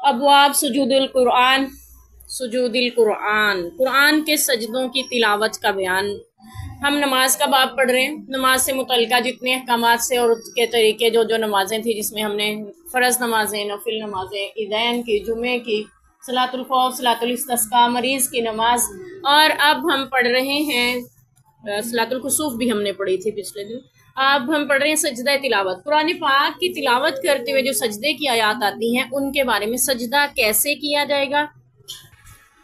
ابواب سجود القرآن، قرآن کے سجدوں کی تلاوت کا بیان۔ ہم نماز کا باب پڑھ رہے ہیں، نماز سے متعلقہ جتنے احکامات سے اور اس کے طریقے جو نمازیں تھیں، جس میں ہم نے فرض نمازیں، نفل نمازیں، عیدین کی، جمعے کی، صلاۃ الخوف، صلاۃ الاستسقاء، مریض کی نماز، اور اب ہم پڑھ رہے ہیں صلاۃ الکسوف بھی ہم نے پڑھی تھی پچھلے دن۔ اب ہم پڑھ رہے ہیں سجدہ تلاوت۔ قرآن پاک کی تلاوت کرتے ہوئے جو سجدے کی آیات آتی ہیں ان کے بارے میں، سجدہ کیسے کیا جائے گا،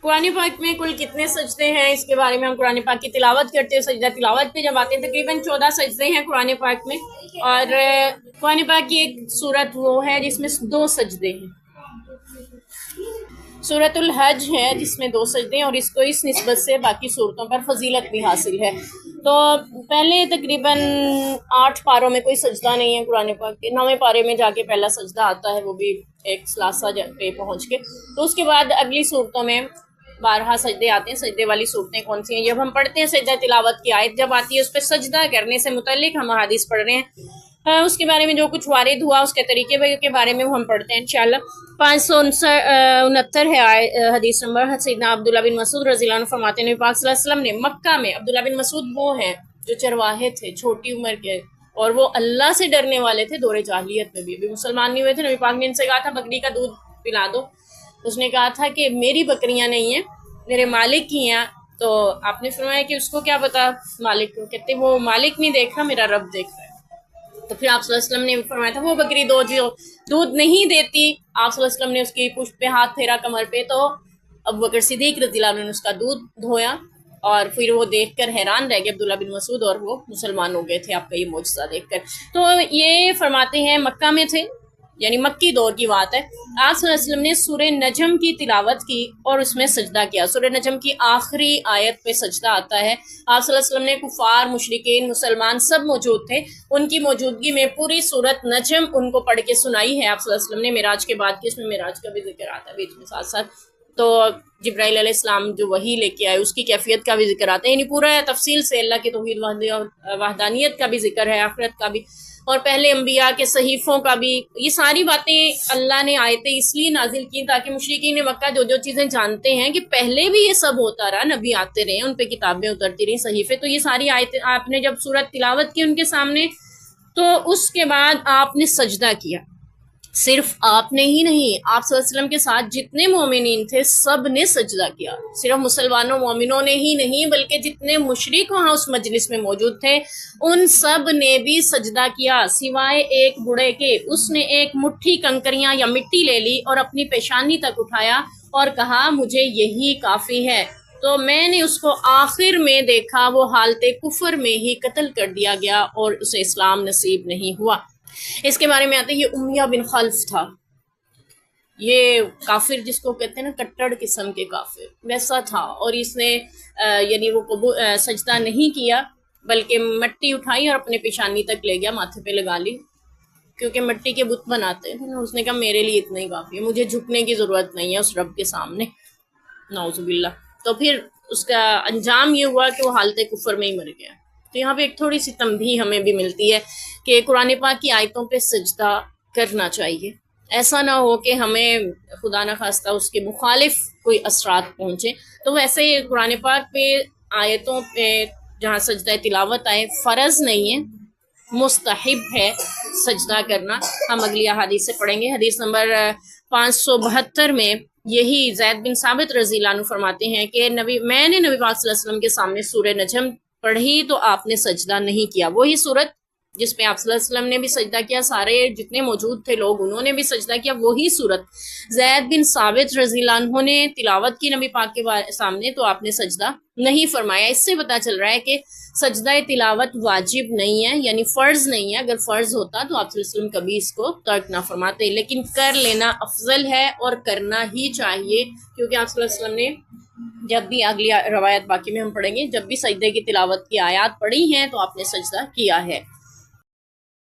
قرآن پاک میں کل کتنے سجدے ہیں، اس کے بارے میں ہم قرآن پاک کی تلاوت کرتے ہیں۔ سجدہ تلاوت پہ جب آتے ہیں تقریباً 14 سجدے ہیں قرآن پاک میں، اور قرآن پاک کی ایک سورت وہ ہے جس میں 2 سجدے ہیں، سورۃ الحج ہے جس میں 2 سجدے ہیں، اور اس کو اس نسبت سے باقی صورتوں پر فضیلت بھی حاصل ہے۔ تو پہلے تقریباً 8 پاروں میں کوئی سجدہ نہیں ہے قرآن پاک کے، 9ویں پارے میں جا کے پہلا سجدہ آتا ہے، وہ بھی ایک ثلاثہ پہ پہنچ کے۔ تو اس کے بعد اگلی صورتوں میں 12 سجدے آتے ہیں۔ سجدے والی صورتیں کون سی ہیں؟ جب ہم پڑھتے ہیں سجدہ تلاوت کی آیت جب آتی ہے، اس پہ سجدہ کرنے سے متعلق ہم حدیث پڑھ رہے ہیں، اس کے بارے میں جو کچھ وارد ہوا اس کے طریقے کے بارے میں ہم پڑھتے ہیں انشاءاللہ۔ 569 ہے حدیث نمبر۔ سیدنا عبداللہ بن مسعود رضی اللہ عنہ فرماتے ہیں، نبی پاک صلی اللہ علیہ وسلم نے مکہ میں، عبداللہ بن مسعود وہ ہیں جو چرواہے تھے چھوٹی عمر کے، اور وہ اللہ سے ڈرنے والے تھے دور جاہلیت میں بھی، ابھی مسلمان نہیں ہوئے تھے۔ نبی پاک نے ان سے کہا تھا بکری کا دودھ پلا دو، اس نے کہا تھا کہ میری بکریاں نہیں ہیں، میرے مالک کی ہیں۔ تو آپ نے فرمایا کہ اس کو کیا پتا مالک کو، کہتے وہ مالک نہیں دیکھ رہا، میرا رب دیکھ رہا ہے۔ تو پھر آپ صلی اللہ علیہ وسلم نے فرمایا تھا وہ بکری جو دودھ نہیں دیتی، آپ صلی اللہ علیہ وسلم نے اس کی پشت پہ ہاتھ پھیرا کمر پہ، تو ابو بکر صدیق رضی اللہ عنہ نے اس کا دودھ دھویا، اور پھر وہ دیکھ کر حیران رہ گئے عبداللہ بن مسعود، اور وہ مسلمان ہو گئے تھے آپ کا یہ معجزہ دیکھ کر۔ تو یہ فرماتے ہیں مکہ میں تھے، یعنی مکی دور کی بات ہے۔ آپ صلی اللہ علیہ وسلم نے سورہ نجم کی تلاوت کی اور اس میں سجدہ کیا۔ سورہ نجم کی آخری آیت پہ سجدہ آتا ہے۔ آپ صلی اللہ علیہ وسلم نے کفار، مشرکین، مسلمان سب موجود تھے، ان کی موجودگی میں پوری سورت نجم ان کو پڑھ کے سنائی ہے آپ صلی اللہ علیہ وسلم نے معراج کے بعد کی۔ اس میں معراج کا بھی ذکر آتا ہے بیچ میں ساتھ ساتھ، تو جبرائیل علیہ السلام جو وحی لے کے آئے اس کی کیفیت کا بھی ذکر آتا ہے، یعنی پورا تفصیل سے اللہ کی توحید وحدانیت کا بھی ذکر ہے، آخرت کا بھی، اور پہلے انبیاء کے صحیفوں کا بھی۔ یہ ساری باتیں اللہ نے آیتیں اس لیے نازل کی تاکہ مشرکین مکہ جو چیزیں جانتے ہیں کہ پہلے بھی یہ سب ہوتا رہا، نبی آتے رہے، ان پہ کتابیں اترتی رہی، صحیفے، تو یہ ساری آیتیں آپ نے جب سورت تلاوت کی ان کے سامنے، تو اس کے بعد آپ نے سجدہ کیا۔ صرف آپ نے ہی نہیں، آپ صلی اللہ علیہ وسلم کے ساتھ جتنے مومنین تھے سب نے سجدہ کیا، صرف مسلمانوں مومنوں نے ہی نہیں بلکہ جتنے مشرک وہاں اس مجلس میں موجود تھے ان سب نے بھی سجدہ کیا، سوائے ایک بوڑھے کے۔ اس نے ایک مٹھی کنکریاں یا مٹی لے لی اور اپنی پیشانی تک اٹھایا اور کہا مجھے یہی کافی ہے، تو میں نے اس کو آخر میں دیکھا وہ حالت کفر میں ہی قتل کر دیا گیا اور اسے اسلام نصیب نہیں ہوا۔ اس کے بارے میں آتے ہیں یہ امیہ بن خلف تھا، یہ کافر جس کو کہتے ہیں نا کٹڑ قسم کے کافر، ویسا تھا، اور اس نے یعنی وہ سجدہ نہیں کیا بلکہ مٹی اٹھائی اور اپنے پیشانی تک لے گیا، ماتھے پہ لگا لی، کیونکہ مٹی کے بت بناتے ہیں، اس نے کہا میرے لیے اتنا ہی کافی ہے، مجھے جھکنے کی ضرورت نہیں ہے اس رب کے سامنے، نعوذ باللہ۔ تو پھر اس کا انجام یہ ہوا کہ وہ حالت کفر میں ہی مر گیا۔ تو یہاں پہ ایک تھوڑی سی تنبیہ ہمیں بھی ملتی ہے کہ قرآن پاک کی آیتوں پہ سجدہ کرنا چاہیے، ایسا نہ ہو کہ ہمیں خدا نہ خواستہ اس کے مخالف کوئی اثرات پہنچے۔ تو ویسے ہی قرآن پاک پہ آیتوں پہ جہاں سجدہ تلاوت آئے فرض نہیں ہے، مستحب ہے سجدہ کرنا۔ ہم اگلی احادیث سے پڑھیں گے۔ حدیث نمبر 572 میں یہی زید بن ثابت رضی اللہ عنہ فرماتے ہیں کہ میں نے نبی پاک صلی اللہ علیہ وسلم کے سامنے سورہ نجم پڑھی تو آپ نے سجدہ نہیں کیا، وہی صورت جس پہ آپ صلی اللہ علیہ وسلم نے بھی سجدہ کیا، سارے جتنے موجود تھے لوگ انہوں نے بھی سجدہ کیا، وہی صورت زید بن ثابت رضی اللہ عنہ نے تلاوت کی نبی پاک کے سامنے تو آپ نے سجدہ نہیں فرمایا۔ اس سے پتہ چل رہا ہے کہ سجدہ تلاوت واجب نہیں ہے، یعنی فرض نہیں ہے، اگر فرض ہوتا تو آپ صلی اللہ علیہ وسلم کبھی اس کو ترک نہ فرماتے، لیکن کر لینا افضل ہے اور کرنا ہی چاہیے، کیونکہ آپ صلی اللہ علیہ وسلم نے جب بھی اگلی روایت باقی میں ہم پڑھیں گے، جب بھی سجدے کی تلاوت کی آیات پڑھی ہیں تو آپ نے سجدہ کیا ہے۔